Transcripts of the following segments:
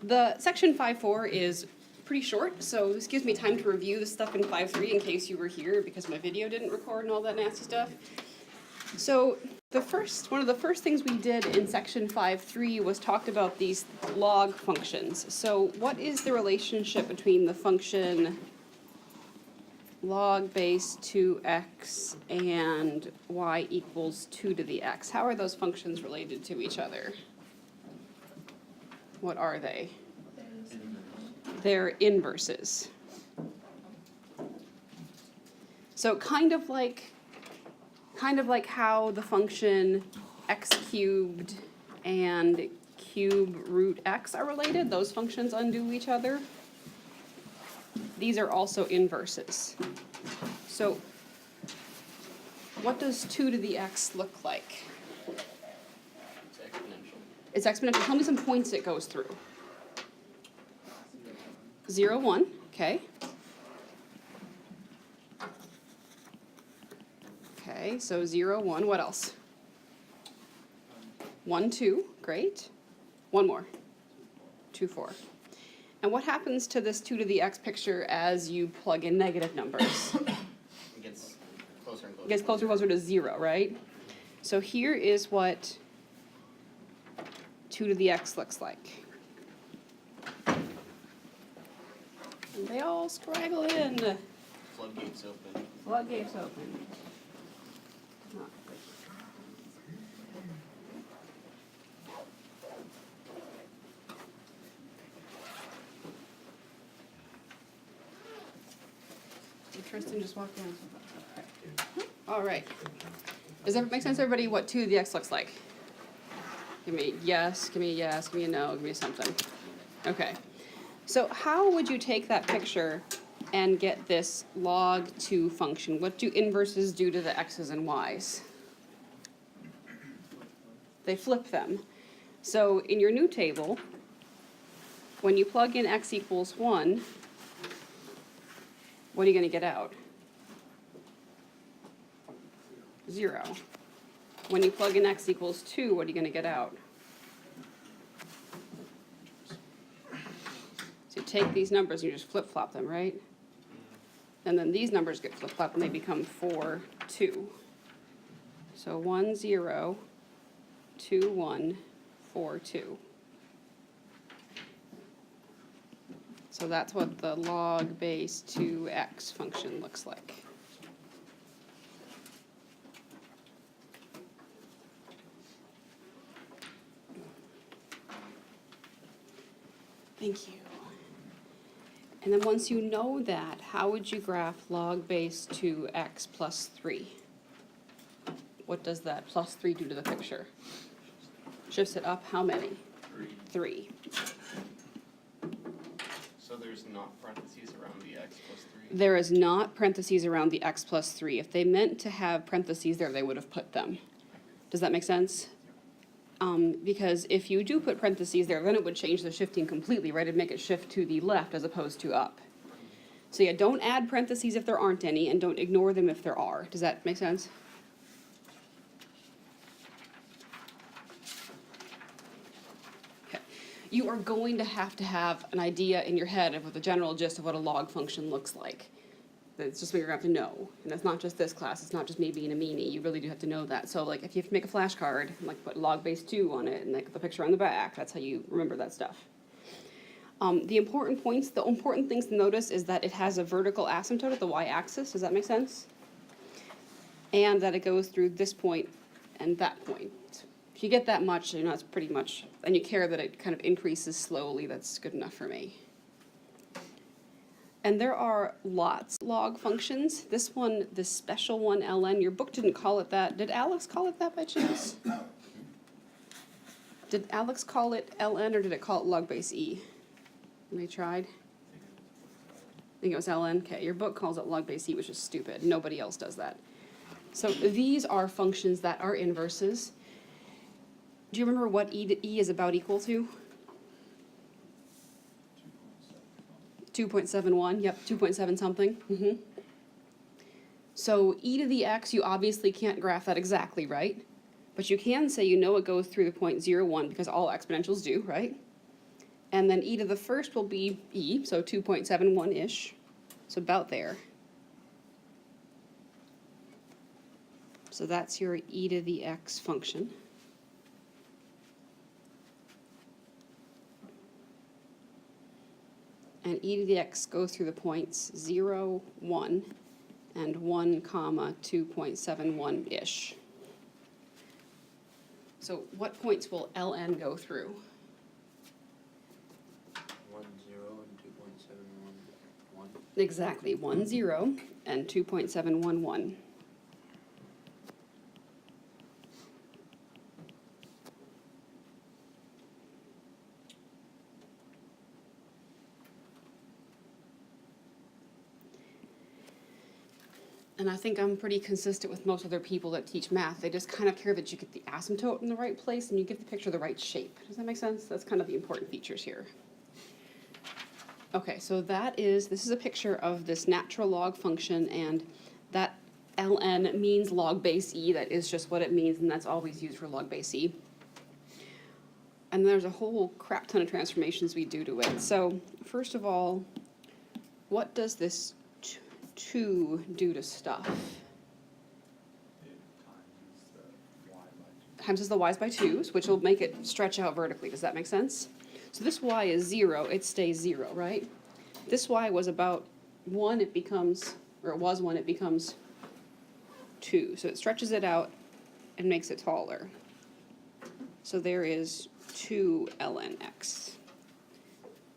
The section 5.4 is pretty short, so this gives me time to review the stuff in 5.3 in case you were here because my video didn't record and all that nasty stuff. So one of the first things we did in section 5.3 was talked about these log functions. So what is the relationship between the function log base 2x and y equals 2 to the x? How are those functions related to each other? What are they? They're inverses. So kind of like how the function x cubed and cube root x are related, those functions undo each other. These are also inverses. So what does 2 to the x look like? It's exponential. It's exponential. Tell me some points it goes through. 0, 1, okay. Okay, so 0, 1, what else? 1, 2, great. One more. 2, 4. And what happens to this 2 to the x picture as you plug in negative numbers? It gets closer and closer. It gets closer and closer to 0, right? So here is what 2 to the x looks like. And they all scraggle in. Floodgates open. Floodgates open. Not good. Did Tristan just walk down? Okay. All right. Does that make sense, everybody, what 2 to the x looks like? Give me a yes, give me a yes, give me a no, give me something. Okay. So how would you take that picture and get this log 2 function? What do inverses do to the x's and y's? They flip them. So in your new table, when you plug in x equals 1, what are you going to get out? 0. When you plug in x equals 2, what are you going to get out? So you take these numbers and you just flip-flop them, right? And then these numbers get flip-flopped and they become 4, 2. So 1, 0, 2, 1, 4, 2. So that's what the log base 2x function looks like. Thank you. And then once you know that, how would you graph log base 2x plus 3? What does that plus 3 do to the picture? Shifts it up how many? 3. So there's not parentheses around the x plus 3? There is not parentheses around the x plus 3. If they meant to have parentheses there, they would have put them. Does that make sense? Because if you do put parentheses there, then it would change the shifting completely, right? It'd make it shift to the left as opposed to up. So yeah, don't add parentheses if there aren't any, and don't ignore them if there are. Does that make sense? Okay. You are going to have an idea in your head of the general gist of what a log function looks like. That's just what you're going to have to know. And that's not just this class. It's not just me being a meanie. You really do have to know that. So like if you have to make a flashcard, like put log base 2 on it and like the picture on the back, that's how you remember that stuff. The important things to notice is that it has a vertical asymptote at the y-axis. Does that make sense? And that it goes through this point and that point. If you get that much, you know, it's pretty much, and you care that it kind of increases slowly, that's good enough for me. And there are lots of log functions. This one, this special one, ln, your book didn't call it that. Did Alex call it that by chance? Did Alex call it ln or did it call it log base e? Anybody tried? I think it was ln. Okay, your book calls it log base e, which is stupid. Nobody else does that. So these are functions that are inverses. Do you remember what e is about equal to? 2.71, yep, 2.7 something. So e to the x, you obviously can't graph that exactly, right? But you can say you know it goes through the point 0, 1 because all exponentials do, right? And then e to the first will be e, so 2.71-ish, so about there. So that's your e to the x function. And e to the x goes through the points 0, 1, and 1, comma 2.71-ish. So what points will ln go through? 1, 0, and 2.711. Exactly, 1, 0, and 2.711. And I think I'm pretty consistent with most other people that teach math. They just kind of care that you get the asymptote in the right place and you give the picture the right shape. Does that make sense? That's kind of the important features here. Okay, so this is a picture of this natural log function, and that ln means log base e. That is just what it means, and that's always used for log base e. And there's a whole crap ton of transformations we do to it. So first of all, what does this 2 do to stuff? Times the y's by 2s, which will make it stretch out vertically. Does that make sense? So this y is 0, it stays 0, right? This y was about 1, it becomes, or it was 1, it becomes 2. So it stretches it out and makes it taller. So there is 2 ln x.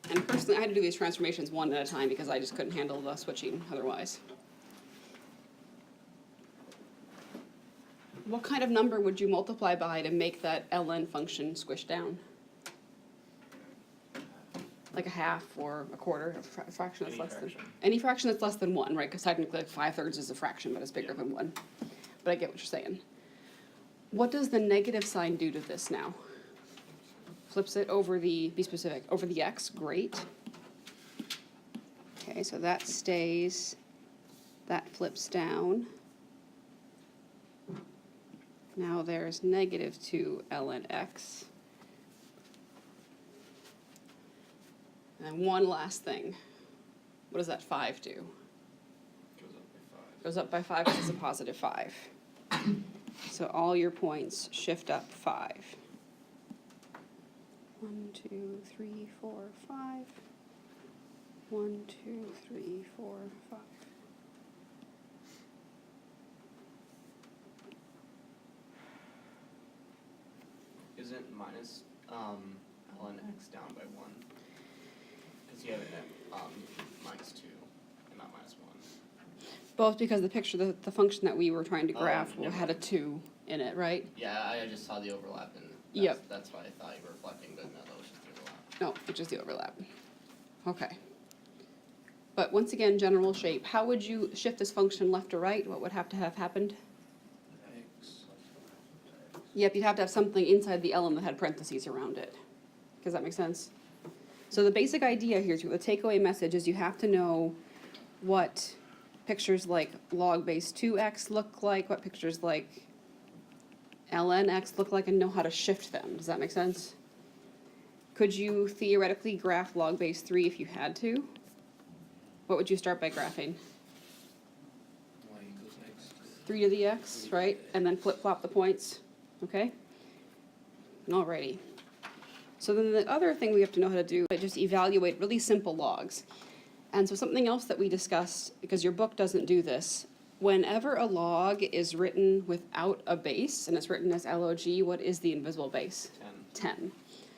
And personally, I had to do these transformations one at a time because I just couldn't handle the switching otherwise. What kind of number would you multiply by to make that ln function squish down? Like a half or a quarter, a fraction that's less than... Any fraction that's less than 1, right? Because technically like 5/3 is a fraction, but it's bigger than 1. But I get what you're saying. What does the negative sign do to this now? Flips it over the, be specific, over the x, great. Okay, so that stays, that flips down. Now there's negative 2 ln x. And one last thing. What does that 5 do? Goes up by 5. Goes up by 5 because it's a positive 5. So all your points shift up 5. 1, 2, 3, 4, 5. 1, 2, 3, 4, 5. Isn't minus ln x down by 1? Because you have it at minus 2 and not minus 1. Both because the picture, the function that we were trying to Oh, graph never had a mind. 2 in it, right? Yeah, I just saw the overlap, and Yep. that's why I thought you were reflecting, but no, that was just the overlap. No, it's just the overlap. Okay. But once again, general shape. How would you shift this function left or right? What would have to have happened? X. Yep, you'd have to have something inside the element that had parentheses around it. Does that make sense? So the basic idea here, the takeaway message is you have to know what pictures like log base 2x look like, what pictures like ln x look like, and know how to shift them. Does that make sense? Could you theoretically graph log base 3 if you had to? What would you start by graphing? Y equals x. 3 to the x, right? And then flip-flop the points, okay? Alrighty. So then the other thing we have to know how to do is just evaluate really simple logs. And so something else that we discussed, because your book doesn't do this, whenever a log is written without a base, and it's written as log, what is the invisible base? 10.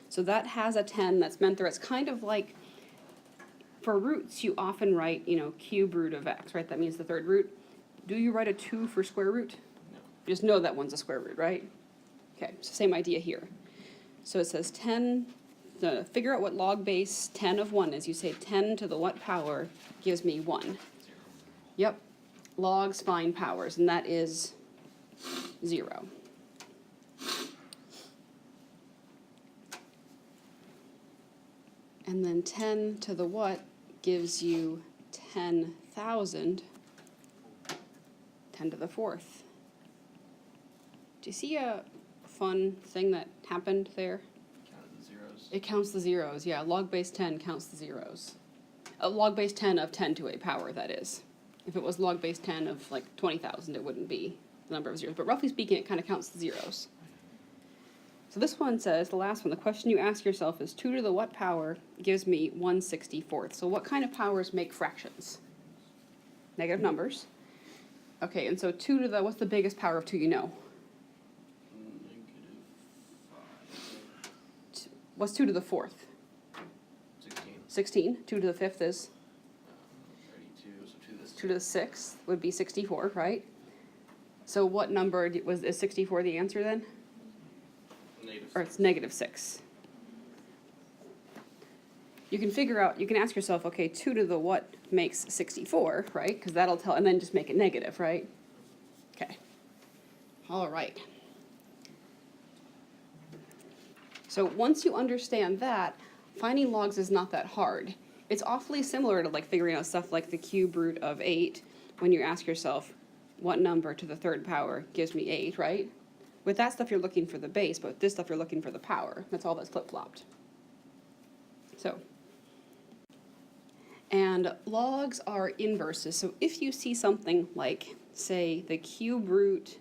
So that has a 10 that's meant there. It's kind of like, for roots, you often write, cube root of x, right? That means the third root. Do you write a 2 for square root? No. You just know that one's a square root, right? Okay, so same idea here. So it says 10, figure out what log base 10 of 1 is. You say 10 to the what power gives me 1. 0. Yep, logs find powers, and that is 0. And then 10 to the what gives you 10,000, 10 to the 4th. Do you see a fun thing that happened there? Counted the zeros. It counts the zeros, yeah. Log base 10 counts the zeros. Log base 10 of 10 to a power, that is. If it was log base 10 of like 20,000, it wouldn't be the number of zeros. But roughly speaking, it kind of counts the zeros. So this one says, the last one, the question you ask yourself is 2 to the what power gives me 1/64th. So what kind of powers make fractions? Negative numbers. Okay, and so 2 to the, what's the biggest power of 2 you know? -5. What's 2 to the 4th? 16. 16. 2 to the 5th is? 32, so 2 to the 6. 2 to the 6th would be 64, right? So what number is 64 the answer then? Or it's -6. You can figure out, you can ask yourself, okay, 2 to the what makes 64, right? Because that'll tell, and then just make it negative, right? Okay. All right. So once you understand that, finding logs is not that hard. It's awfully similar to like figuring out stuff like the cube root of 8 when you ask yourself, what number to the 3rd power gives me 8, right? With that stuff, you're looking for the base, but with this stuff, you're looking for the power. That's all that's flip-flopped. So, and logs are inverses. So if you see something like, say, the cube root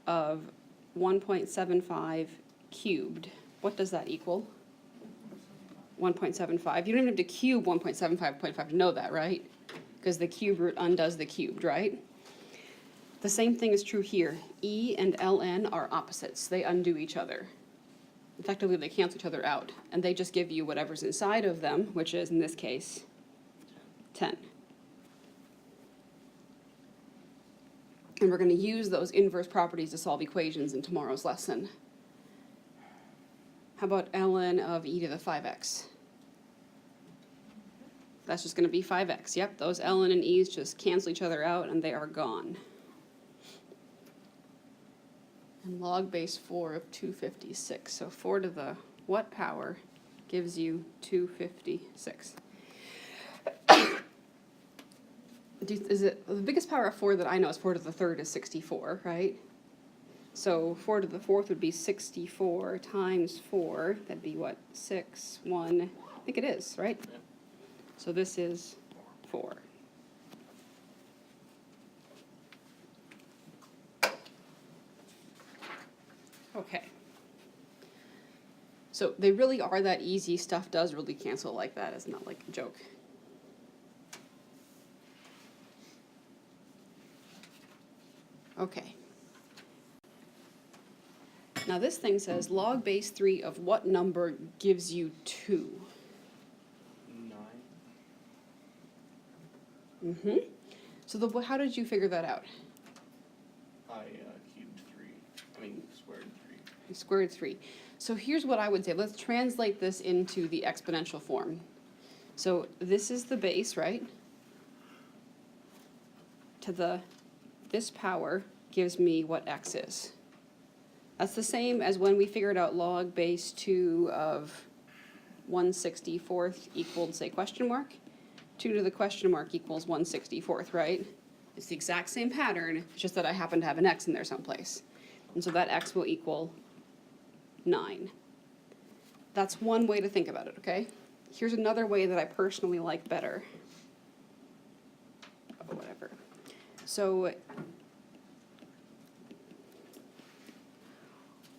of 1.75 cubed, what does that equal? 1.75. You don't even have to cube 1.75.5 to know that, right? Because the cube root undoes the cubed, right? The same thing is true here. E and ln are opposites. They undo each other. Effectively, they cancel each other out. And they just give you whatever's inside of them, which is, in this case, 10. And we're going to use those inverse properties to solve equations in tomorrow's lesson. How about ln of e to the 5x? That's just going to be 5x. Yep, those ln and e's just cancel each other out, and they are gone. And log base 4 of 256. So 4 to the what power gives you 256? Is it the biggest power of 4 that I know is 4 to the 3rd is 64, right? So 4 to the 4th would be 64 times 4. That'd be what? 6, 1. I think it is, right? Yeah. So this is 4. Okay. So they really are that easy. Stuff does really cancel like that. It's not like a joke. Okay. Now this thing says log base 3 of what number gives you 2? 9. Mm-hmm. So how did you figure that out? I cubed 3. I mean, squared 3. You squared 3. So here's what I would say. Let's translate this into the exponential form. So this is the base, right? This power gives me what x is. That's the same as when we figured out log base 2 of 1/64th equaled, say, question mark. 2 to the question mark equals 1/64th, right? It's the exact same pattern, it's just that I happen to have an x in there someplace. And so that x will equal 9. That's one way to think about it, okay? Here's another way that I personally like better. Oh, whatever. So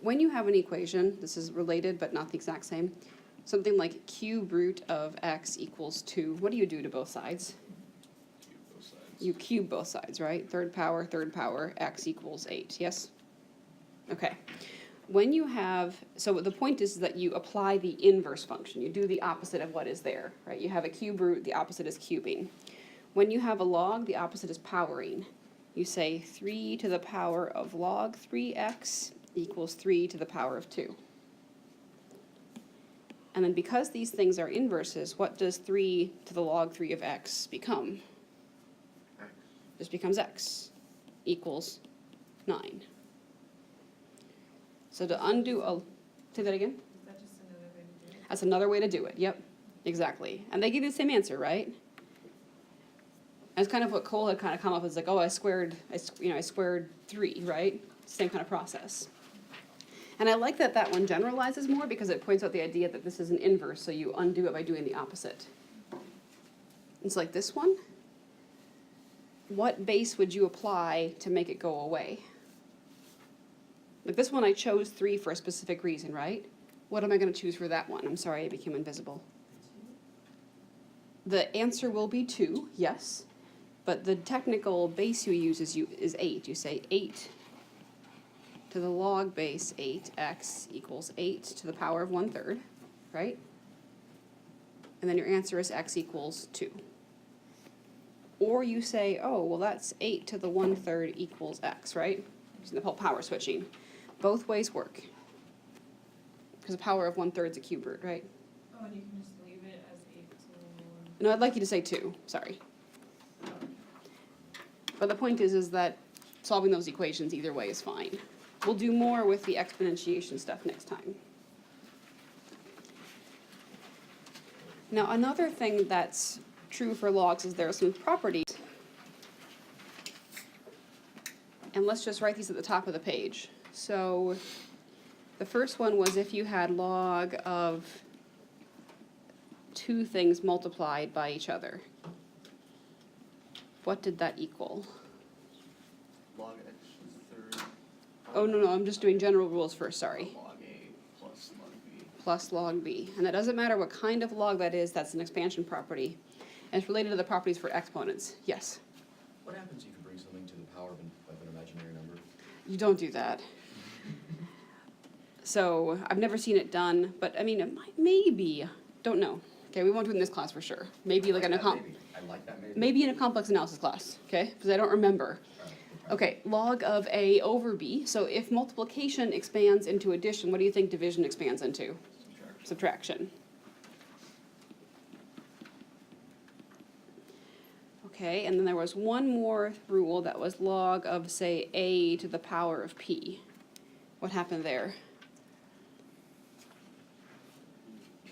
when you have an equation, this is related but not the exact same, something like cube root of x equals 2, what do you do to both sides? Cube both sides. You cube both sides, right? Third power, x equals 8, yes? Okay. When you have, so the point is that you apply the inverse function. You do the opposite of what is there, right? You have a cube root, the opposite is cubing. When you have a log, the opposite is powering. You say 3 to the power of log 3x equals 3 to the power of 2. And then because these things are inverses, what does 3 to the log 3 of x become? X. This becomes x equals 9. So to undo say that again? Is that just another way to do it? That's another way to do it, yep, exactly. And they give you the same answer, right? That's kind of what Cole had kind of come up with, like, oh, I squared 3, right? Same kind of process. And I like that that one generalizes more because it points out the idea that this is an inverse, so you undo it by doing the opposite. It's like this one. What base would you apply to make it go away? Like this one I chose 3 for a specific reason, right? What am I going to choose for that one? I'm sorry, I became invisible. The answer will be 2, yes. But the technical base you use is 8. You say 8 to the log base 8x equals 8 to the power of 1/3, right? And then your answer is x equals 2. Or you say, oh, well that's 8 to the 1/3 equals x, right? Using the whole power switching. Both ways work. Because the power of 1/3 is a cube root, right? Oh, and you can just leave it as 8 to 1. No, I'd like you to say 2, sorry. But the point is that solving those equations either way is fine. We'll do more with the exponentiation stuff next time. Now, another thing that's true for logs is there are some properties. And let's just write these at the top of the page. So the first one was if you had log of 2 things multiplied by each other. What did that equal? Log x is 3rd. Oh, no, I'm just doing general rules first, sorry. Log a plus log b. Plus log b. And that doesn't matter what kind of log that is, that's an expansion property. And it's related to the properties for exponents. Yes? What happens if you bring something to the power of an imaginary number? You don't do that. So I've never seen it done, but I mean, it might, maybe, don't know. Okay, we won't do it in this class for sure. Maybe like in a I like that maybe. maybe in a complex analysis class, okay? Because I don't remember. Okay, log of a over b. So if multiplication expands into addition, what do you think division expands into? Subtraction. Okay, and then there was one more rule that was log of, say, a to the power of p. What happened there?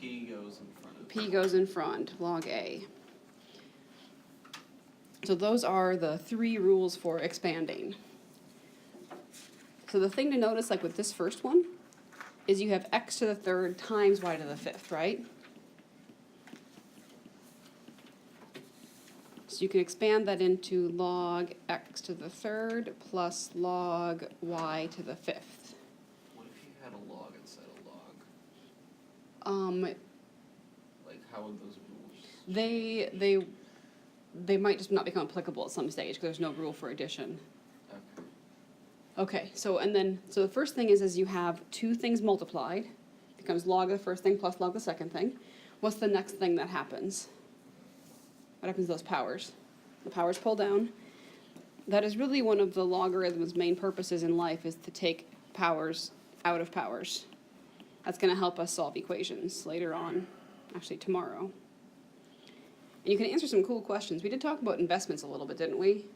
P goes in front of P goes in front, log a. So those are the 3 rules for expanding. So the thing to notice, like with this first one, is you have x to the 3rd times y to the 5th, right? So you can expand that into log x to the 3rd plus log y to the 5th. What if you had a log instead of log? Like, how would those rules? They might just not become applicable at some stage because there's no rule for addition. Okay. Okay, so the first thing is you have 2 things multiplied, becomes log of the first thing plus log of the second thing. What's the next thing that happens? What happens to those powers? The powers pull down. That is really one of the logarithm's main purposes in life, is to take powers out of powers. That's going to help us solve equations later on, actually tomorrow. And you can answer some cool questions. We did talk about investments a little bit, didn't we?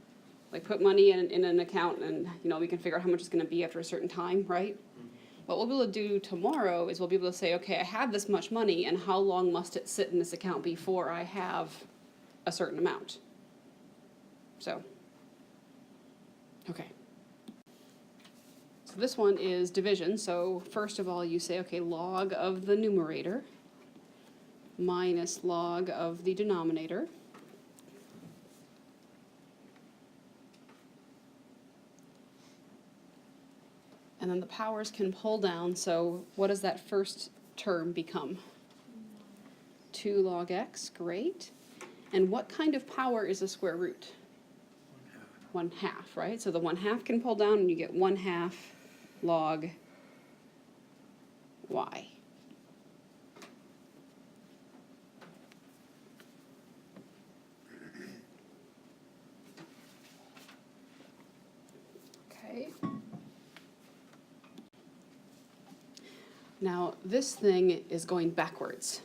Like put money in an account and, we can figure out how much it's going to be after a certain time, right? Mm-hmm. What we'll be able to do tomorrow is we'll be able to say, okay, I have this much money, and how long must it sit in this account before I have a certain amount? So, okay. So this one is division. So first of all, you say, okay, log of the numerator minus log of the denominator. And then the powers can pull down, so what does that first term become? 2 log x, great. And what kind of power is the square root? 1/2, right? So the 1/2 can pull down and you get 1/2 log y. Okay. Now, this thing is going backwards.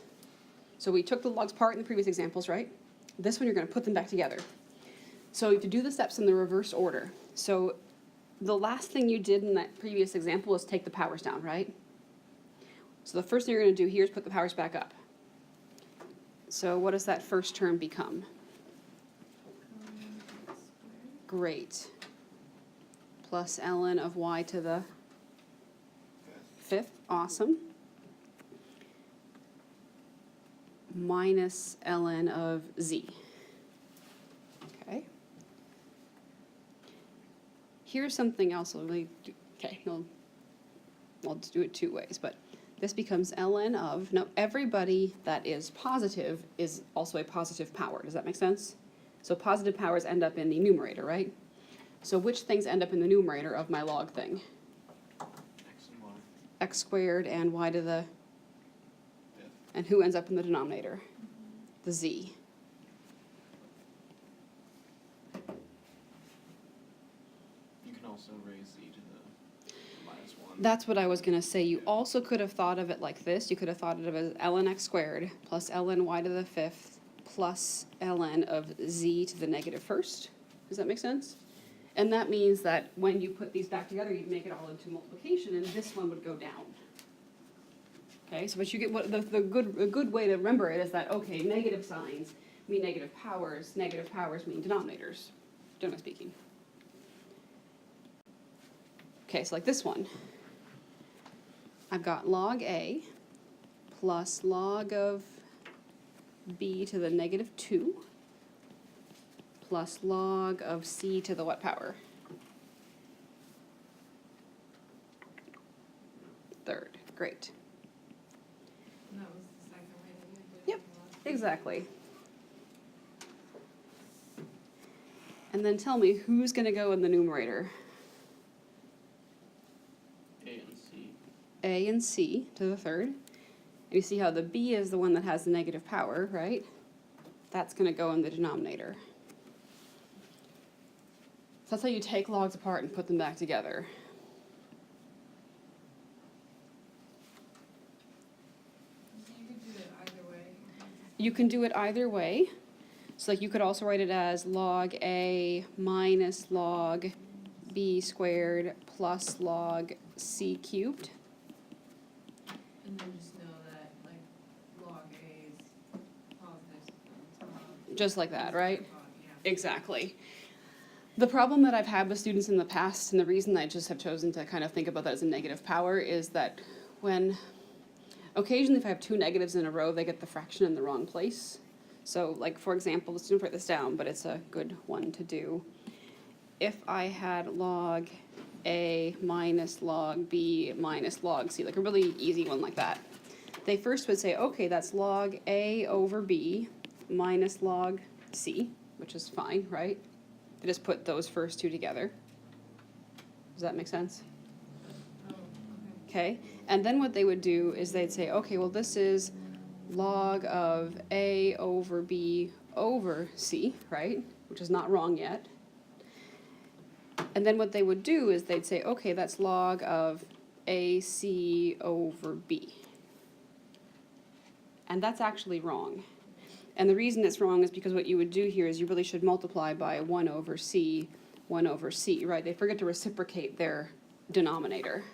So we took the logs apart in the previous examples, right? This one, you're going to put them back together. So you have to do the steps in the reverse order. So the last thing you did in that previous example was take the powers down, right? So the first thing you're going to do here is put the powers back up. So what does that first term become? Great. Plus ln of y to the 5th, awesome. Minus ln of z. Okay. Here's something else. Okay, I'll just do it two ways, but this becomes ln of, now everybody that is positive is also a positive power. Does that make sense? So positive powers end up in the numerator, right? So which things end up in the numerator of my log thing? X and Y. X squared and y to the, Fifth. and who ends up in the denominator? The z. You can also raise Z to the -1. That's what I was going to say. You also could have thought of it like this. You could have thought of it as ln x squared plus ln y to the 5th plus ln of z to the -1st. Does that make sense? And that means that when you put these back together, you'd make it all into multiplication, and this one would go down. Okay, so but you get what a good way to remember it is that, okay, negative signs mean negative powers mean denominators, generally speaking. Okay, so like this one, I've got log a plus log of b to the -2 plus log of c to the what power? 3rd, great. And that was the second way that you did it. Yep, exactly. And then tell me, who's going to go in the numerator? A and C. A and C to the 3rd. And you see how the b is the one that has the negative power, right? That's going to go in the denominator. So that's how you take logs apart and put them back together. So you could do it either way. You can do it either way. So like you could also write it as log A minus log B squared plus log C cubed. And then just know that, like, log A is positive on top. Just like that, right? Yeah. Exactly. The problem that I've had with students in the past, and the reason I just have chosen to kind of think about that as a negative power, is that when occasionally if I have two negatives in a row, they get the fraction in the wrong place. So like, for example, let's write this down, but it's a good one to do. If I had log A minus log B minus log C, like a really easy one like that, they first would say, okay, that's log A over B minus log C, which is fine, right? They just put those first two together. Does that make sense? Oh, okay. Okay, and then what they would do is they'd say, okay, well, this is log of A over B over C, right? Which is not wrong yet. And then what they would do is they'd say, okay, that's log of AC over B. And that's actually wrong. And the reason it's wrong is because what you would do here is you really should multiply by 1 over C, right? They forget to reciprocate their denominator.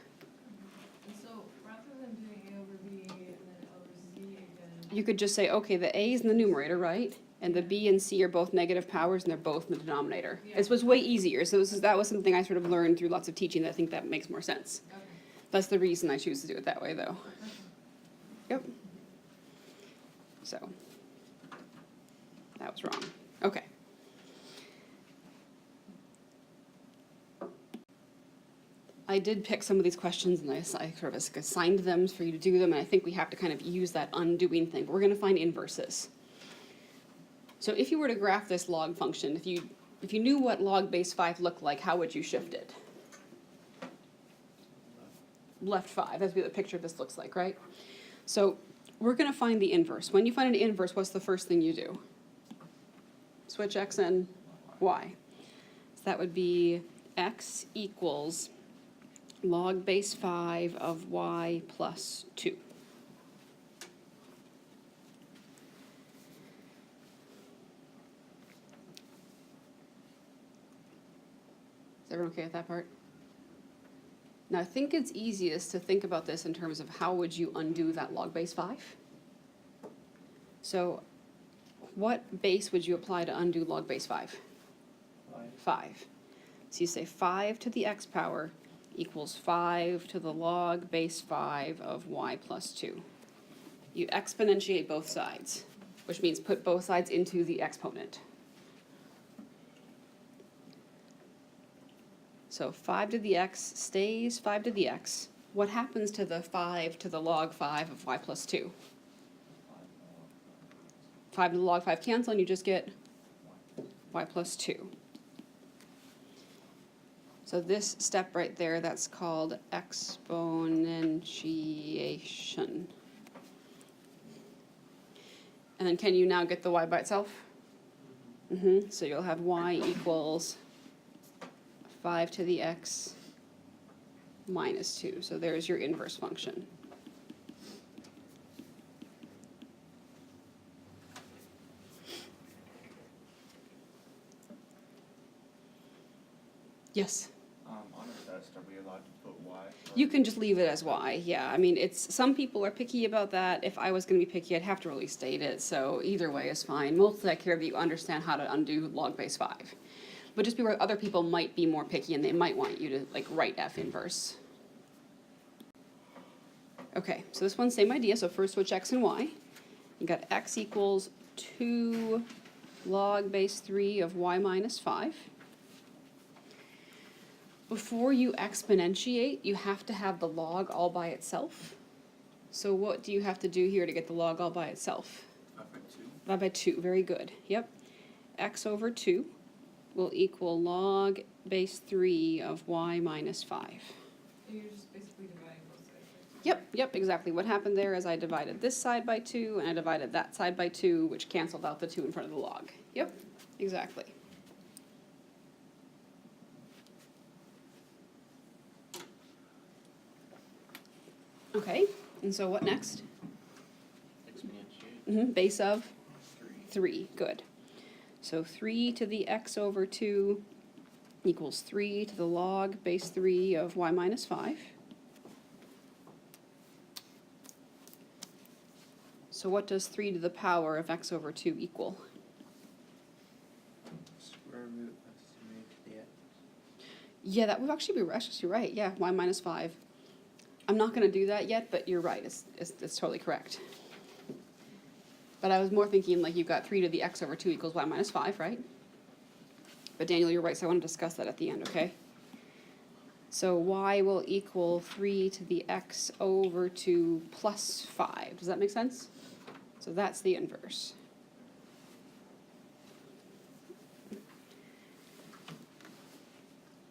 And so rather than doing A over B and then over Z again. You could just say, okay, the A is in the numerator, right? And the B and C are both negative powers and they're both in the denominator. Yeah. This was way easier. So that was something I sort of learned through lots of teaching that I think that makes more sense. Okay. That's the reason I choose to do it that way, though. Okay. Yep. So, that was wrong. Okay. I did pick some of these questions and I sort of assigned them for you to do them, and I think we have to kind of use that undoing thing. But we're going to find inverses. So if you were to graph this log function, if you knew what log base 5 looked like, how would you shift it? Left 5, that's what the picture of this looks like, right? So we're going to find the inverse. When you find an inverse, what's the first thing you do? Switch x and y. So that would be x equals log base 5 of y plus 2. Is everyone okay with that part? Now I think it's easiest to think about this in terms of how would you undo that log base 5? So what base would you apply to undo log base 5? 5. So you say 5 to the x power equals 5 to the log base 5 of y plus 2. You exponentiate both sides, which means put both sides into the exponent. So 5 to the x stays 5 to the x. What happens to the 5 to the log 5 of y plus 2? 5 to the log 5 cancel, and you just get y plus 2. So this step right there, that's called exponentiation. And then can you now get the y by itself? So you'll have y equals 5 to the x minus 2. So there's your inverse function. Yes? On a test, are we allowed to put y? You can just leave it as y, yeah. I mean, it's, some people are picky about that. If I was gonna be picky, I'd have to really state it, so either way is fine. Mostly I care that you understand how to undo log base 5. But just be aware other people might be more picky and they might want you to like write f inverse. Okay, so this one's same idea, so first switch x and y. You got x equals 2 log base 3 of y minus 5. Before you exponentiate, you have to have the log all by itself. So what do you have to do here to get the log all by itself? Divide by 2, very good. Yep. X over 2 will equal log base 3 of y minus 5. So you're just basically dividing both sides. Right? Yep, exactly. What happened there is I divided this side by 2 and I divided that side by 2, which canceled out the 2 in front of the log. Yep, exactly. Okay, and so what next? Exponentiate. Base of 3. 3, good. So 3 to the x over 2 equals 3 to the log base 3 of y minus 5. So what does 3 to the power of x over 2 equal? Square root of 3 to the x. Yeah, that would actually be, actually you're right, yeah, y minus 5. I'm not going to do that yet, but you're right, it's totally correct. But I was more thinking like you've got 3 to the x over 2 equals y minus 5, right? But Daniel, you're right, so I want to discuss that at the end, okay? So y will equal 3 to the x over 2 plus 5. Does that make sense? So that's the inverse.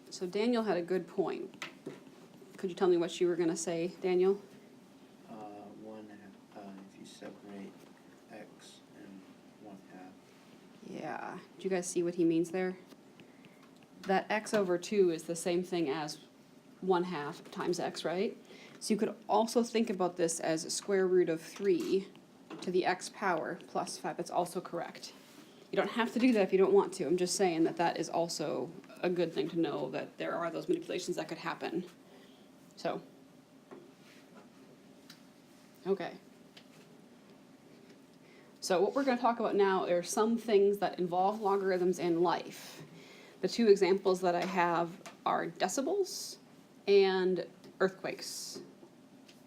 So Daniel had a good point. Could you tell me what you were going to say, Daniel? 1 half, if you separate x and 1/2. Yeah. Do you guys see what he means there? That x over 2 is the same thing as 1/2 times x, right? So you could also think about this as square root of 3 to the x power plus 5. That's also correct. You don't have to do that if you don't want to. I'm just saying that that is also a good thing to know, that there are those manipulations that could happen. So, okay. So what we're going to talk about now are some things that involve logarithms in life. The two examples that I have are decibels and earthquakes.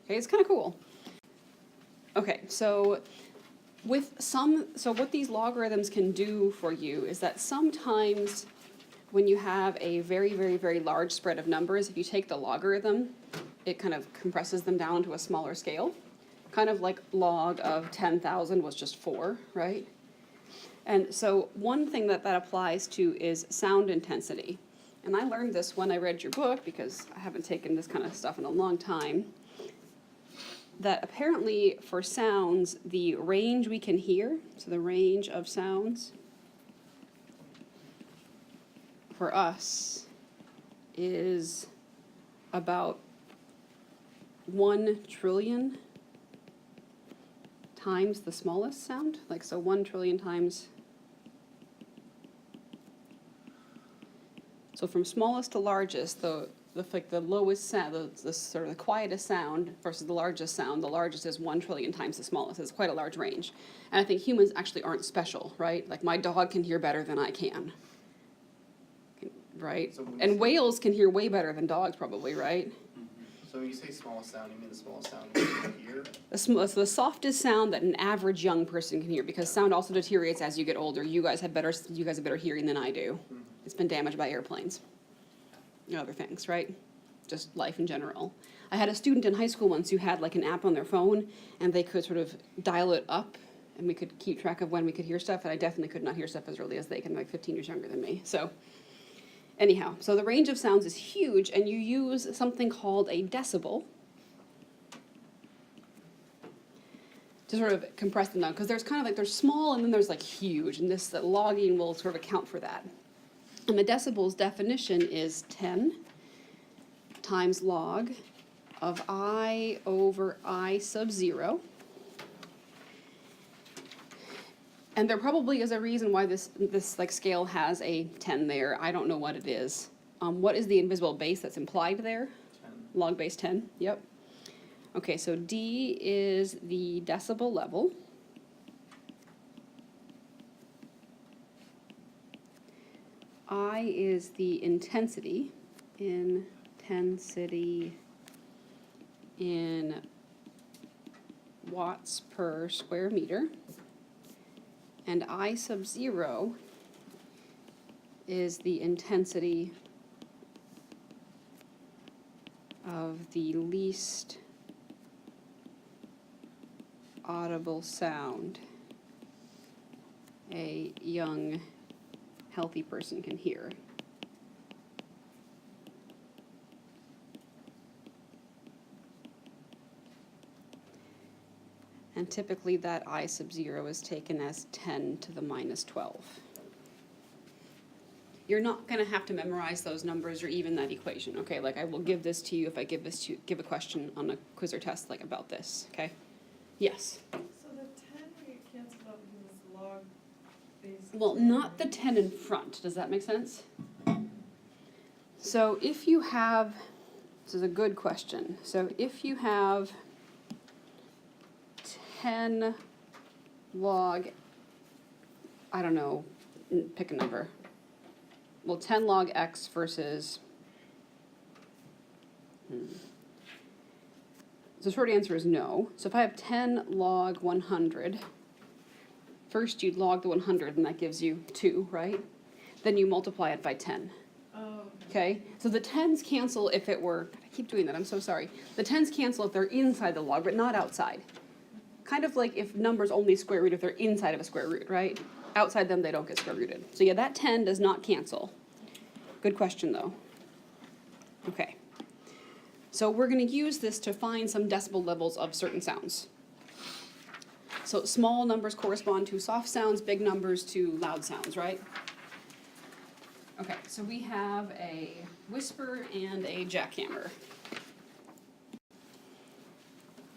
Okay, it's kind of cool. Okay, so what these logarithms can do for you is that sometimes when you have a very, very, very large spread of numbers, if you take the logarithm, it kind of compresses them down to a smaller scale. Kind of like log of 10,000 was just 4, right? And so one thing that applies to is sound intensity. And I learned this when I read your book, because I haven't taken this kind of stuff in a long time, that apparently for sounds, the range we can hear, so the range of sounds for us is about 1 trillion times the smallest sound. Like, so 1 trillion times. So from smallest to largest, the lowest sound, the sort of the quietest sound versus the largest sound, the largest is 1 trillion times the smallest. It's quite a large range. And I think humans actually aren't special, right? Like my dog can hear better than I can. right? So when you And say- whales can hear way better than dogs probably, right? So when you say smallest sound, you mean the smallest sound you can hear? It's the softest sound that an average young person can hear, because sound also deteriorates as you get older. You guys have better hearing than I do. It's been damaged by airplanes and other things, right? Just life in general. I had a student in high school once who had like an app on their phone, and they could sort of dial it up, and we could keep track of when we could hear stuff, and I definitely could not hear stuff as early as they can, like 15 years younger than me. So anyhow, so the range of sounds is huge, and you use something called a decibel to sort of compress them down, because there's kind of like, there's small and then there's like huge, and this logging will sort of account for that. And the decibel's definition is 10 times log of I over I sub 0. And there probably is a reason why this like scale has a 10 there. I don't know what it is. What is the invisible base that's implied there? 10. Log base 10, yep. Okay, so D is the decibel level. I is the intensity in watts per square meter. And I sub 0 is the intensity of the least audible sound a young, healthy person can hear. And typically that I sub 0 is taken as 10 to the minus 12. You're not going to have to memorize those numbers or even that equation, okay? Like I will give this to you if I give a question on a quiz or test like about this, okay? Yes? So the 10 will get canceled out because it's log base. Well, 10, not the right? 10 in front. Does that make sense? So if you have, this is a good question. So if you have 10 log, I don't know, pick a number. Well, 10 log x versus, So the short answer is no. So if I have 10 log 100, first you'd log the 100 and that gives you 2, right? Then you multiply it by 10. Oh, Okay, so the 10s cancel if it were, God, I keep doing that, I'm so sorry. The 10s cancel if they're inside the log, but not outside. Kind of like if numbers only square root if they're inside of a square root, right? Outside them, they don't get square rooted. So yeah, that 10 does not cancel. Good question, though. Okay. So we're going to use this to find some decibel levels of certain sounds. So small numbers correspond to soft sounds, big numbers to loud sounds, right? Okay, so we have a whisper and a jackhammer.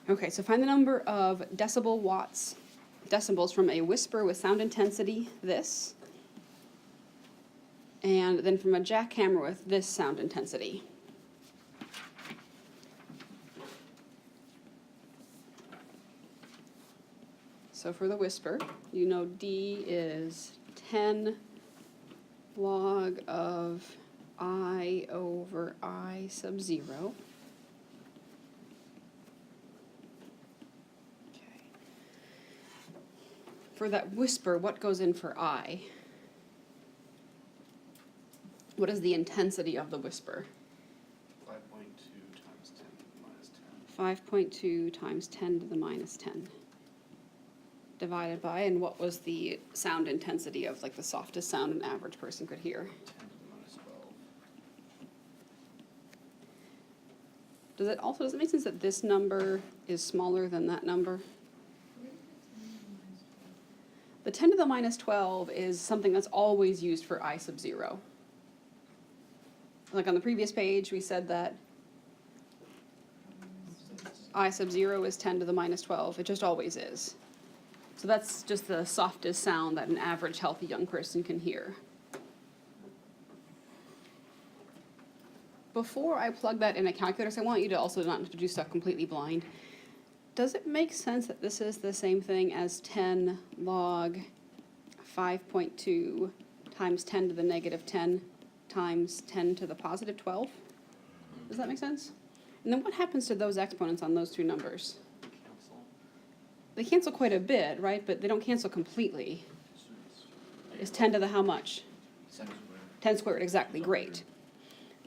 Okay, so find the number of decibels from a whisper with sound intensity, this, and then from a jackhammer with this sound intensity. So for the whisper, you know D is 10 log of I over I sub 0. Okay. For that whisper, what goes in for I? What is the intensity of the whisper? 5.2 times 10 to the minus 10. 5.2 times 10 to the minus 10. Divided by, and what was the sound intensity of like the softest sound an average person could hear? 10 to the minus 12. Does it make sense that this number is smaller than that number? The 10 to the minus 12 is something that's always used for I sub 0. Like on the previous page, we said that I sub 0 is 10 to the minus 12. It just always is. So that's just the softest sound that an average healthy young person can hear. Before I plug that in a calculator, so I want you to also not to do stuff completely blind. Does it make sense that this is the same thing as 10 log 5.2 times 10 to the negative 10 times 10 to the positive 12. Does that make sense? And then what happens to those exponents on those two numbers? Cancel. They cancel quite a bit, right? But they don't cancel completely. It's 10 to the how much? 10 squared, exactly, great.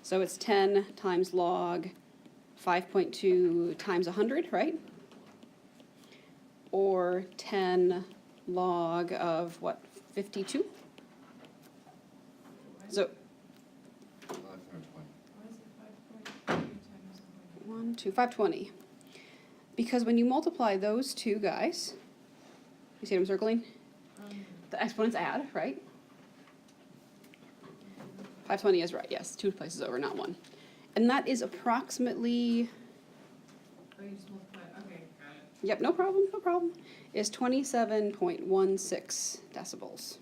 So it's 10 times log 5.2 times 100, right? Or 10 log of what, 52? So 520. Why is it 5.3 times 100? 1, 2, 520. Because when you multiply those two guys, you see what I'm circling? The exponents add, right? 520 is right, yes, 2 places over, not 1. And that is approximately, Oh, you just multiply, okay, got it. yep, no problem, is 27.16 decibels.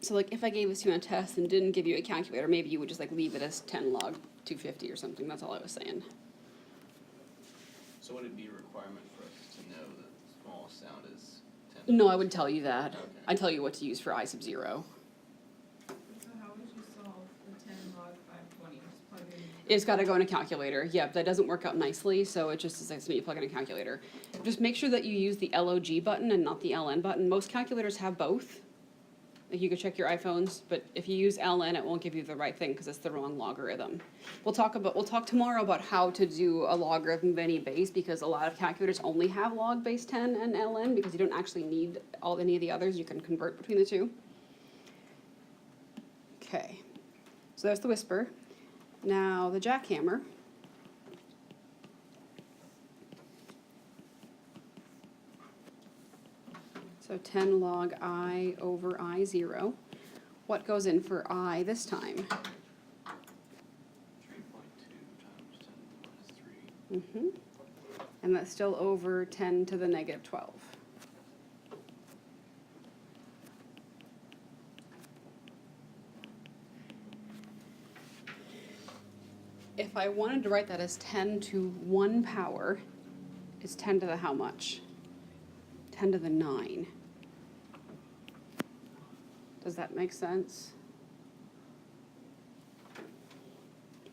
So like if I gave this to you on a test and didn't give you a calculator, maybe you would just like leave it as 10 log 250 or something, that's all I was saying. So would it be a requirement for us to know that the smallest sound is 10? No, I would tell you that. Okay. I'd tell you what to use for I sub 0. So how would you solve the 10 log 520? Just plug in. It's got to go in a calculator. Yeah, that doesn't work out nicely, so it just says to me plug in a calculator. Just make sure that you use the LOG button and not the LN button. Most calculators have both. Like you could check your iPhones, but if you use LN, it won't give you the right thing because it's the wrong logarithm. We'll talk tomorrow about how to do a logarithm of any base because a lot of calculators only have log base 10 and LN because you don't actually need any of the others. You can convert between the two. Okay, so there's the whisper. Now the jackhammer. So 10 log I over I0. What goes in for I this time? 3.2 times 10 to the minus 3. And that's still over 10 to the negative 12. If I wanted to write that as 10 to 1 power, it's 10 to the how much? 10 to the 9. Does that make sense?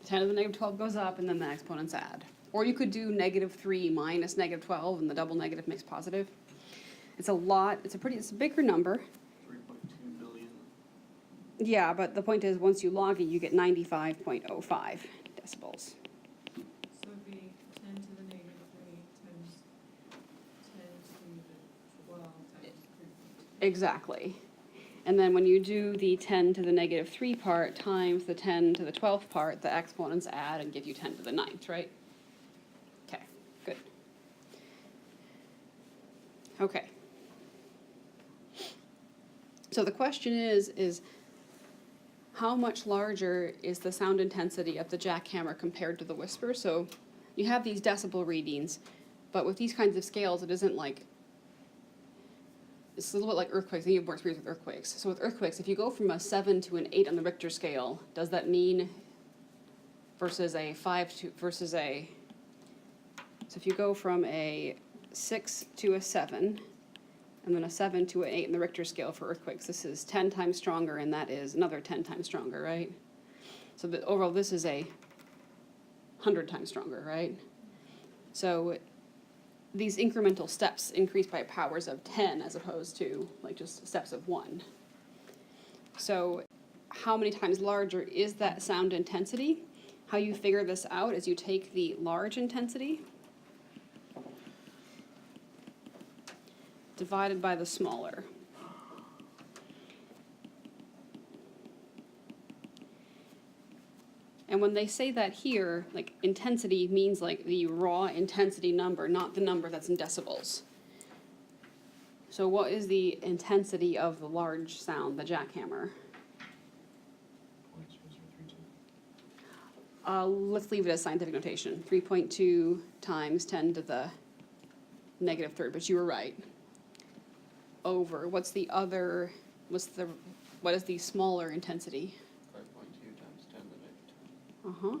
10 to the negative 12 goes up and then the exponents add. Or you could do negative 3 minus negative 12 and the double negative makes positive. It's a lot, it's a bigger number. 3.2 billion. Yeah, but the point is once you log it, you get 95.05 decibels. So it'd be 10 to the negative 3 times 10 to the 12 times 3.2. Exactly. And then when you do the 10 to the negative 3 part times the 10 to the 12th part, the exponents add and give you 10 to the 9th, right? Okay, good. Okay. So the question is how much larger is the sound intensity of the jackhammer compared to the whisper? So you have these decibel readings, but with these kinds of scales, it isn't like, it's a little bit like earthquakes. I think you have more experience with earthquakes. So with earthquakes, if you go from a 7 to an 8 on the Richter scale, does that mean versus a 5 to, versus a, so if you go from a 6 to a 7, and then a 7 to an 8 in the Richter scale for earthquakes, this is 10 times stronger, and that is another 10 times stronger, right? So the, overall, this is a 100 times stronger, right? So these incremental steps increase by powers of 10 as opposed to like just steps of 1. So how many times larger is that sound intensity? How you figure this out is you take the large intensity divided by the smaller. And when they say that here, like intensity means like the raw intensity number, not the number that's in decibels. So what is the intensity of the large sound, the jackhammer? Points, was there 3, 2? Let's leave it as scientific notation. 3.2 times 10 to the negative third, but you were right. Over, what is the smaller intensity? 5.2 times 10 to the negative 2. Uh-huh.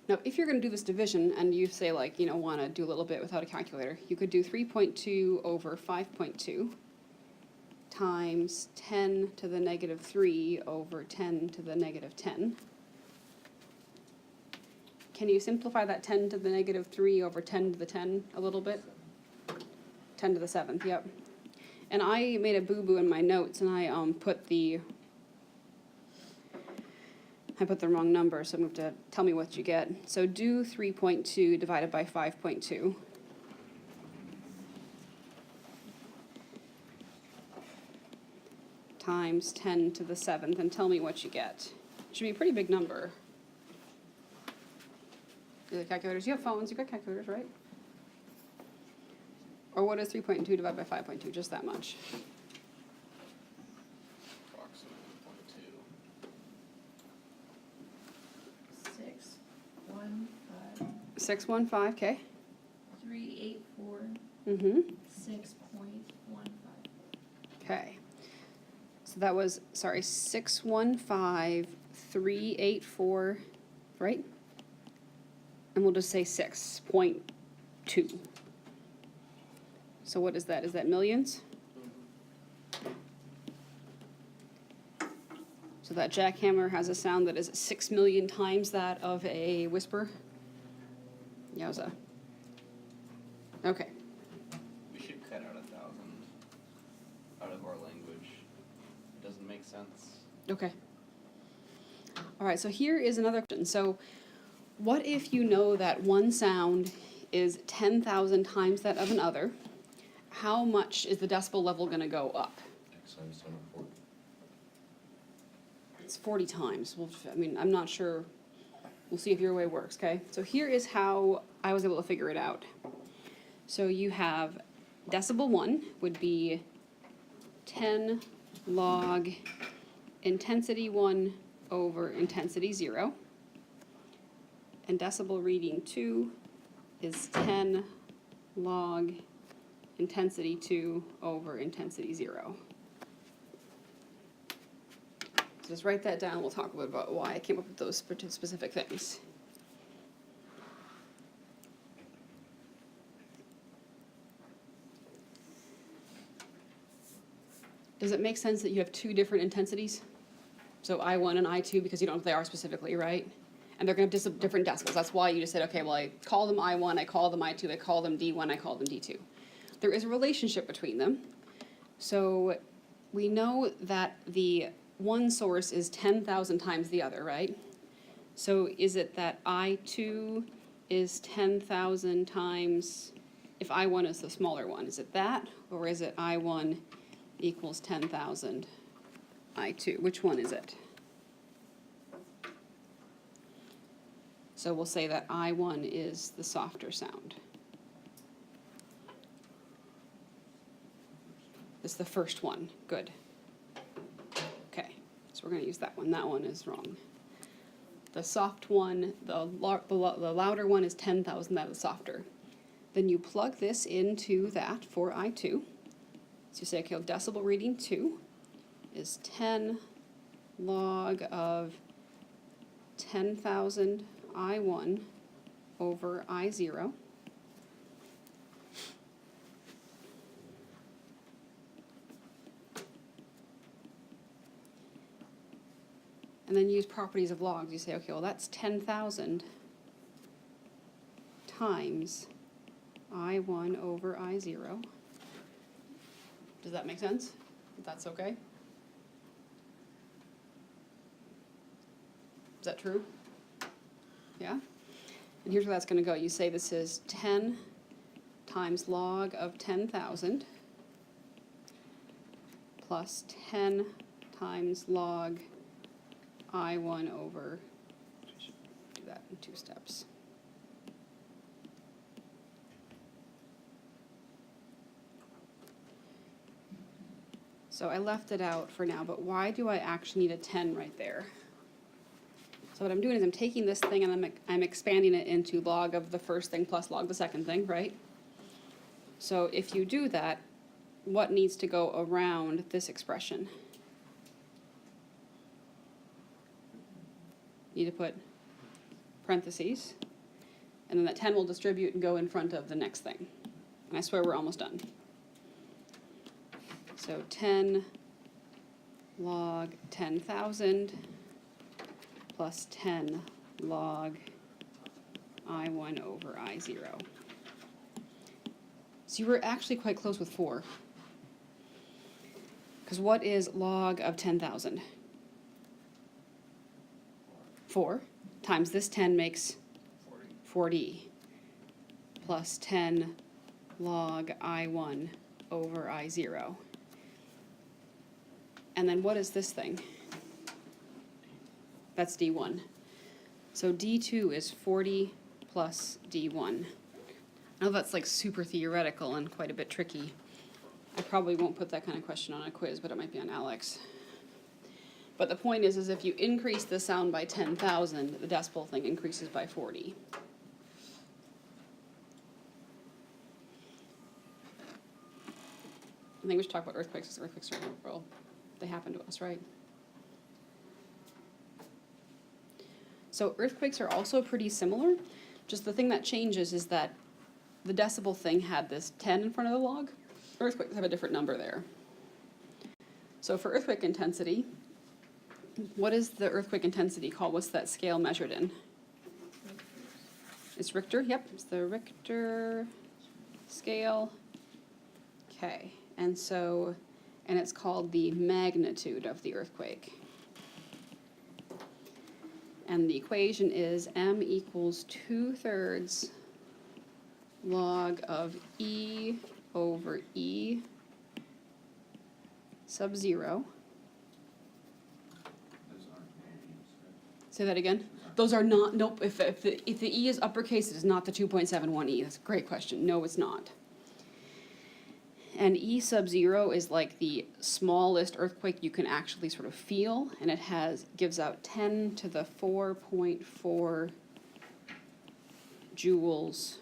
Now, if you're gonna do this division and you say like, you know, wanna do a little bit without a calculator, you could do 3.2 over 5.2 times 10 to the negative 3 over 10 to the negative 10. Can you simplify that 10 to the negative 3 over 10 to the 10 a little bit? 10 to the 7th, yep. And I made a boo-boo in my notes and I put the wrong number, so I'm going to have to tell me what you get. So do 3.2 divided by 5.2. Times 10 to the 7th, and tell me what you get. Should be a pretty big number. Do the calculators? You have phones, you got calculators, right? Or what is 3.2 divided by 5.2? Just that much. Approximately 0.2. 615 615, okay. 384 Mm-hmm. 6.15. Okay. So that was, sorry, 615,384, right? And we'll just say 6.2. So what is that? Is that millions? So that jackhammer has a sound that is 6 million times that of a whisper? Yowza. Okay. We should cut out 1,000 out of our language. It doesn't make sense. Okay. All right, so here is another question. So what if you know that one sound is 10,000 times that of another? How much is the decibel level going to go up? X times 10 over 4. It's 40 times. Well, I mean, I'm not sure. We'll see if your way works, okay? So here is how I was able to figure it out. So you have decibel 1 would be 10 log intensity 1 over intensity 0. And decibel reading 2 is 10 log intensity 2 over intensity 0. So just write that down. We'll talk a bit about why I came up with those specific things. Does it make sense that you have two different intensities? So I1 and I2, because you don't know what they are specifically, right? And they're going to have different decibels. That's why you just said, okay, well, I call them I1, I call them I2, I call them D1, I call them D2. There is a relationship between them. So we know that the one source is 10,000 times the other, right? So is it that I2 is 10,000 times, if I1 is the smaller one, is it that? Or is it I1 equals 10,000 I2? Which one is it? So we'll say that I1 is the softer sound. It's the first one. Good. Okay, so we're going to use that one. That one is wrong. The soft one, the louder one is 10,000, that is softer. Then you plug this into that for I2. So you say, okay, decibel reading 2 is 10 log of 10,000 I1 over I0. And then use properties of logs. You say, okay, well, that's 10,000 times I1 over I0. Does that make sense? That's okay? Is that true? Yeah? And here's where that's going to go. You say this is 10 times log of 10,000 plus 10 times log I1 over, do that in 2 steps. So I left it out for now, but why do I actually need a 10 right there? So what I'm doing is I'm taking this thing and I'm expanding it into log of the first thing plus log the second thing, right? So if you do that, what needs to go around this expression? You need to put parentheses, and then that 10 will distribute and go in front of the next thing. And I swear we're almost done. So 10 log 10,000 plus 10 log I1 over I0. So you were actually quite close with 4. Because what is log of 10,000? 4 times this 10 makes 40 plus 10 log I1 over I0. And then what is this thing? That's D1. So D2 is 40 plus D1. I know that's like super theoretical and quite a bit tricky. I probably won't put that kind of question on a quiz, but it might be on Alex. But the point is if you increase the sound by 10,000, the decibel thing increases by 40. I think we should talk about earthquakes, because earthquakes are, well, they happen to us, right? So earthquakes are also pretty similar. Just the thing that changes is that the decibel thing had this 10 in front of the log. Earthquakes have a different number there. So for earthquake intensity, what is the earthquake intensity called? What's that scale measured in? It's Richter, yep, it's the Richter scale. Okay, and it's called the magnitude of the earthquake. And the equation is m equals 2/3 log of E over E sub 0. Those aren't values, right? Say that again? Those are not, nope, if the E is uppercase, it is not the 2.71 E. That's a great question. No, it's not. And E sub 0 is like the smallest earthquake you can actually sort of feel, and it gives out 10 to the 4.4 joules.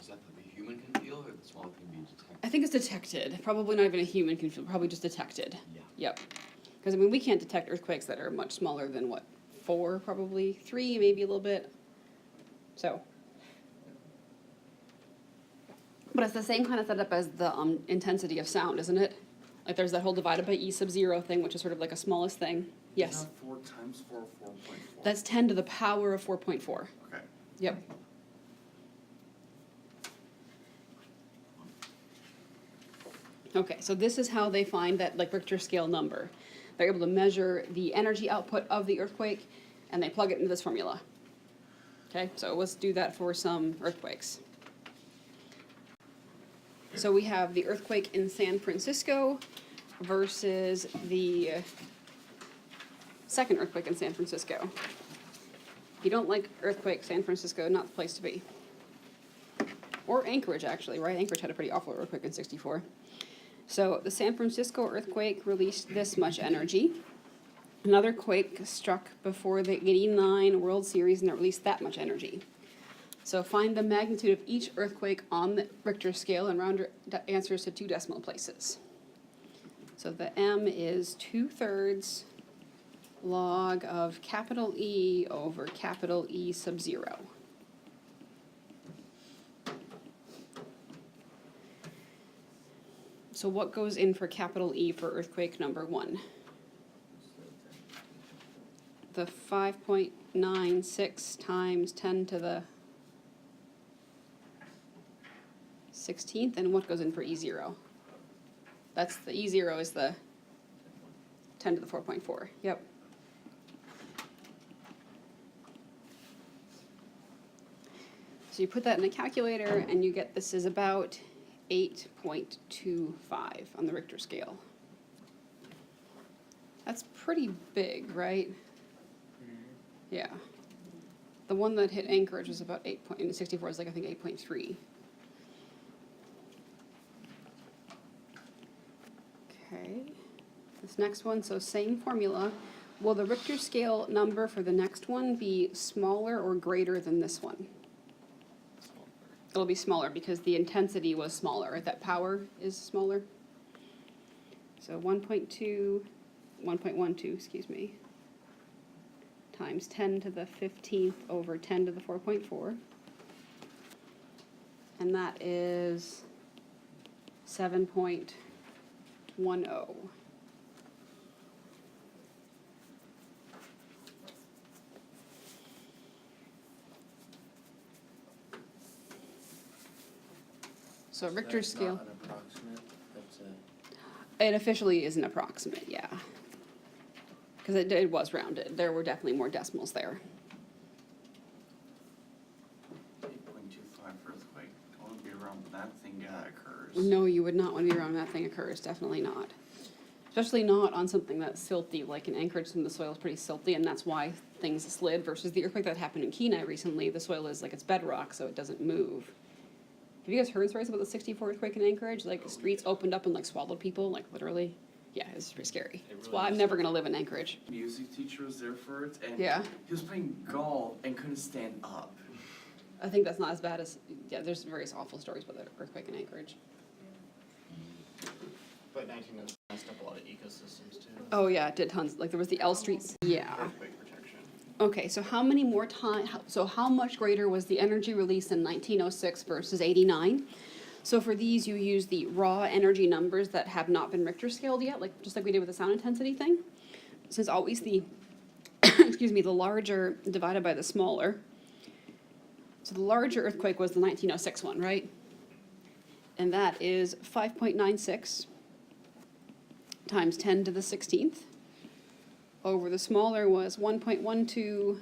Is that the human can feel, or the small can be detected? I think it's detected. Probably not even a human can feel, probably just detected. Yeah. Yep. Because, I mean, we can't detect earthquakes that are much smaller than, 4 probably? 3, maybe a little bit. So. But it's the same kind of setup as the intensity of sound, isn't it? Like there's that whole divided by E sub 0 thing, which is sort of like a smallest thing. Yes. Isn't that 4 times 4, 4.4? That's 10 to the power of 4.4. Okay. Yep. Okay, so this is how they find that like Richter scale number. They're able to measure the energy output of the earthquake, and they plug it into this formula. Okay, so let's do that for some earthquakes. So we have the earthquake in San Francisco versus the second earthquake in San Francisco. If you don't like earthquake, San Francisco, not the place to be. Or Anchorage, actually, right? Anchorage had a pretty awful earthquake in '64. So the San Francisco earthquake released this much energy. Another quake struck before the '89 World Series, and it released that much energy. So find the magnitude of each earthquake on the Richter scale and round your answers to 2 decimal places. So the M is 2/3 log of capital E over capital E sub 0. So what goes in for capital E for earthquake number 1? The 5.96 times 10 to the 16th, and what goes in for E0? That's the E0 is the 10 to the 4.4. Yep. So you put that in a calculator, and you get this is about 8.25 on the Richter scale. That's pretty big, right? Yeah. The one that hit Anchorage was about 8 point, and 64 is like, I think, 8.3. Okay. This next one, so same formula. Will the Richter scale number for the next one be smaller or greater than this one? It'll be smaller because the intensity was smaller, right? That power is smaller. So 1.12, excuse me, times 10 to the 15th over 10 to the 4.4. And that is 7.10. So Richter That's scale, not an approximate, that's a, it officially is an approximate, yeah. Because it was rounded. There were definitely more decimals there. 8.25 earthquake. I want to be around when that thing occurs. No, you would not want to be around when that thing occurs, definitely not. Especially not on something that's silty, like in Anchorage, some of the soil is pretty silty, and that's why things slid, versus the earthquake that happened in Kenai recently, the soil is like it's bedrock, so it doesn't move. Have you guys heard stories about the 64 earthquake in Anchorage? Like, streets opened up and like swallowed people, like literally. Yeah, it's pretty scary. That's why I'm never gonna live in Anchorage. Music teacher was there for it, and Yeah. he was playing golf and couldn't stand up. I think that's not as bad as, yeah, there's various awful stories about the earthquake in Anchorage. But 19 has messed up a lot of ecosystems too. Oh yeah, it did tons, like there was the L Streets. Yeah. Earthquake protection. Okay, so how many more time, so how much greater was the energy release in 1906 versus 89? So for these, you use the raw energy numbers that have not been Richter scaled yet, like just like we did with the sound intensity thing. So it's always the, excuse me, the larger divided by the smaller. So the larger earthquake was the 1906 one, right? And that is 5.96 times 10 to the 16th. Over the smaller was 1.12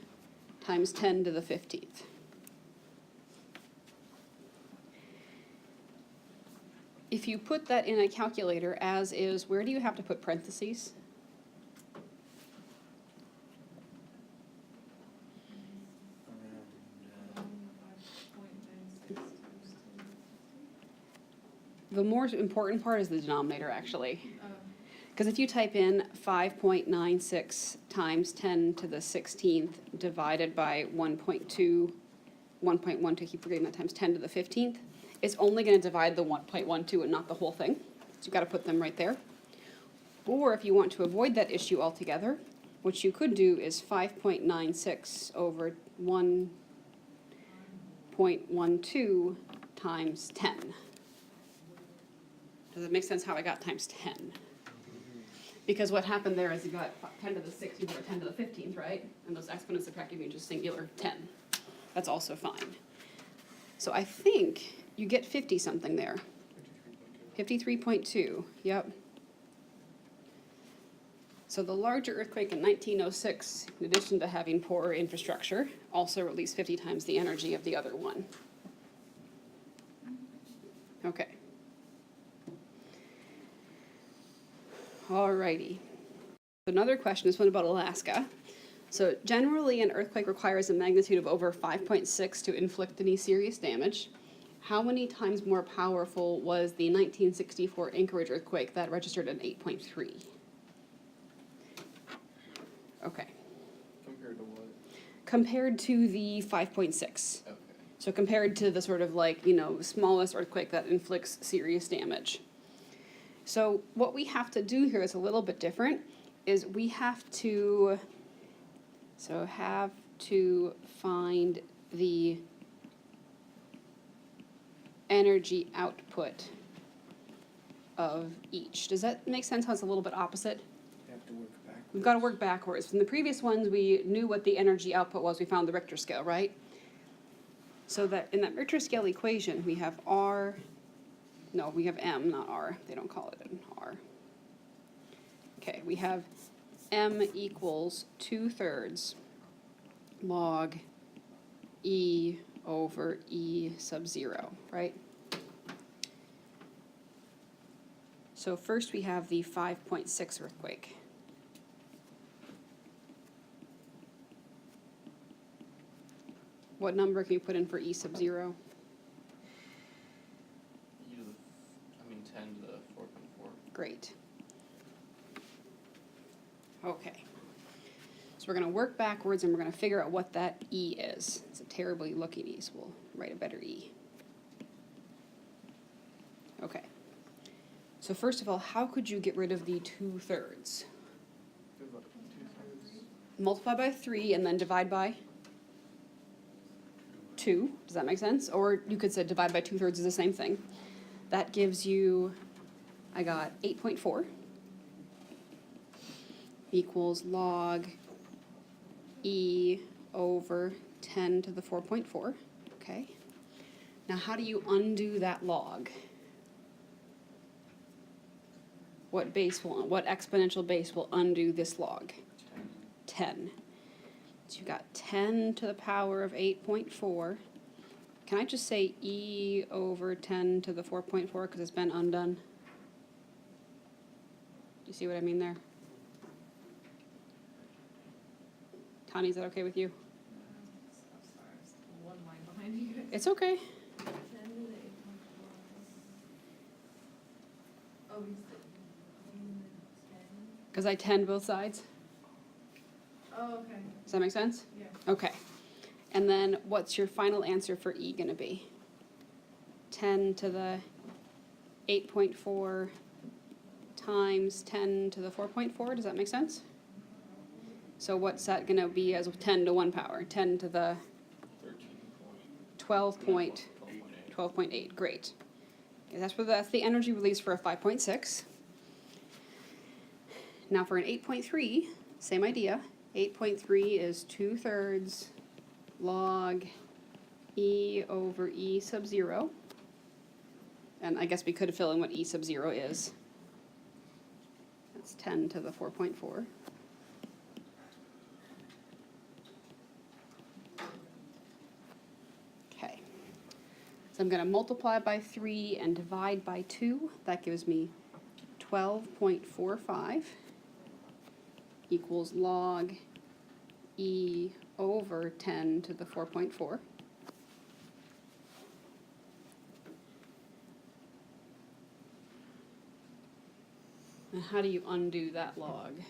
times 10 to the 15th. If you put that in a calculator as is, where do you have to put parentheses? around, 5.96 times 10. The more important part is the denominator, actually. Oh, Because if you type in 5.96 times 10 to the 16th divided by 1.2, 1.12, keep forgetting that, times 10 to the 15th, it's only going to divide the 1.12 and not the whole thing. So you've got to put them right there. Or if you want to avoid that issue altogether, what you could do is 5.96 over 1.12 times 10. Does it make sense how I got times 10? Because what happened there is you got 10 to the 16th or 10 to the 15th, right? And those exponents subtract give you just singular 10. That's also fine. So I think you get 50 something there. 53.2, yep. So the larger earthquake in 1906, in addition to having poorer infrastructure, also released 50 times the energy of the other one. Okay. Alrighty. Another question is one about Alaska. So generally an earthquake requires a magnitude of over 5.6 to inflict any serious damage. How many times more powerful was the 1964 Anchorage earthquake that registered an 8.3? Okay. Compared to what? Compared to the 5.6. Okay. So compared to the sort of like, you know, smallest earthquake that inflicts serious damage. So what we have to do here is a little bit different, is we have to find the energy output of each. Does that make sense how it's a little bit opposite? you have to work backwards. We've got to work backwards. From the previous ones, we knew what the energy output was. We found the Richter scale, right? So that in that Richter scale equation, we have R, no, we have M, not R. They don't call it an R. Okay, we have M equals 2/3 log E over E sub 0, right? So first we have the 5.6 earthquake. What number can you put in for E sub 0? E to the, 10 to the 4.4. Great. Okay. So we're going to work backwards and we're going to figure out what that E is. It's a terribly looking E, so we'll write a better E. Okay. So first of all, how could you get rid of the 2/3? Good luck. 2/3. multiply by 3 and then divide by 2. Does that make sense? Or you could say divide by 2/3 is the same thing. That gives you, I got 8.4 equals log e over 10 to the 4.4. Okay. Now how do you undo that log? What exponential base will undo this log? 10. So you got 10 to the power of 8.4. Can I just say e over 10 to the 4.4 because it's been undone? Do you see what I mean there? Tani, is that okay with you? I'm sorry, I'm still one line behind you guys. It's okay. 10 to the 8.4. Oh, you said 10. Because I 10 both sides. Oh, okay, Does that make sense? yeah. Okay. And then what's your final answer for e going to be? 10 to the 8.4 times 10 to the 4.4. Does that make sense? So what's that going to be as 10 to 1 power? 10 to the 12.8. Great. Okay, that's the energy release for a 5.6. Now for an 8.3, same idea. 8.3 is 2/3 log e over e sub 0. And I guess we could fill in what e sub 0 is. That's 10 to the 4.4. Okay. So I'm going to multiply by 3 and divide by 2. That gives me 12.45 equals log e over 10 to the 4.4. And how do you undo that log?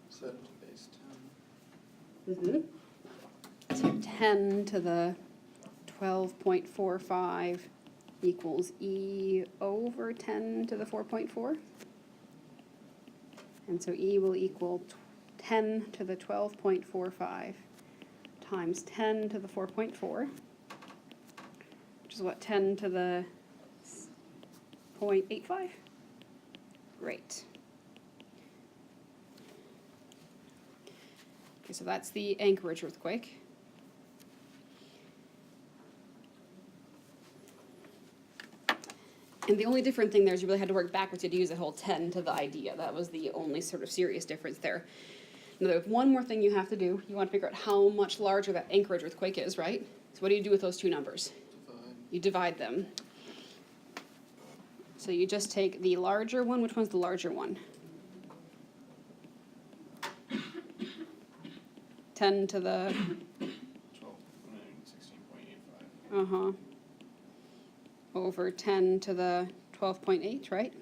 Set to base 10. So 10 to the 12.45 equals e over 10 to the 4.4. And so e will equal 10 to the 12.45 times 10 to the 4.4, which is what, 10 to the 0.85? Great. Okay, so that's the Anchorage earthquake. And the only different thing there is you really had to work backwards. You had to use that whole 10 to the idea. That was the only sort of serious difference there. Now, there's one more thing you have to do. You want to figure out how much larger that Anchorage earthquake is, right? So what do you do with those two numbers? Divide. You divide them. So you just take the larger one. Which one's the larger one? 10 to the... 16.85. Over 10 to the 12.8, right?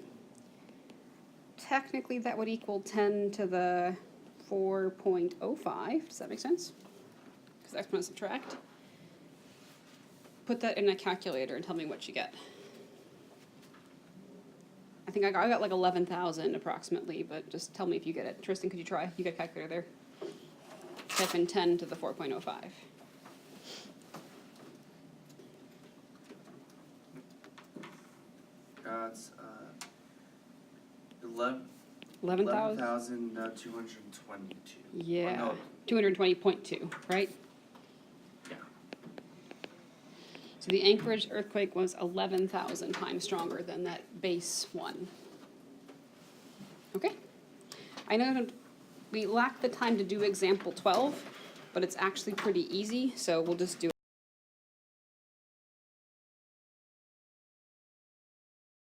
Technically, that would equal 10 to the 4.05. Does that make sense? Because exponent subtract. Put that in a calculator and tell me what you get. I think I got like 11,000 approximately, but just tell me if you get it. Tristan, could you try? You got a calculator there. Type in 10 to the 4.05. That's 11,000. 11,000? 11,222. Yeah. No, 220.2, right? yeah. So the Anchorage earthquake was 11,000 times stronger than that base one. Okay? I know we lack the time to do example 12, but it's actually pretty easy, so we'll just do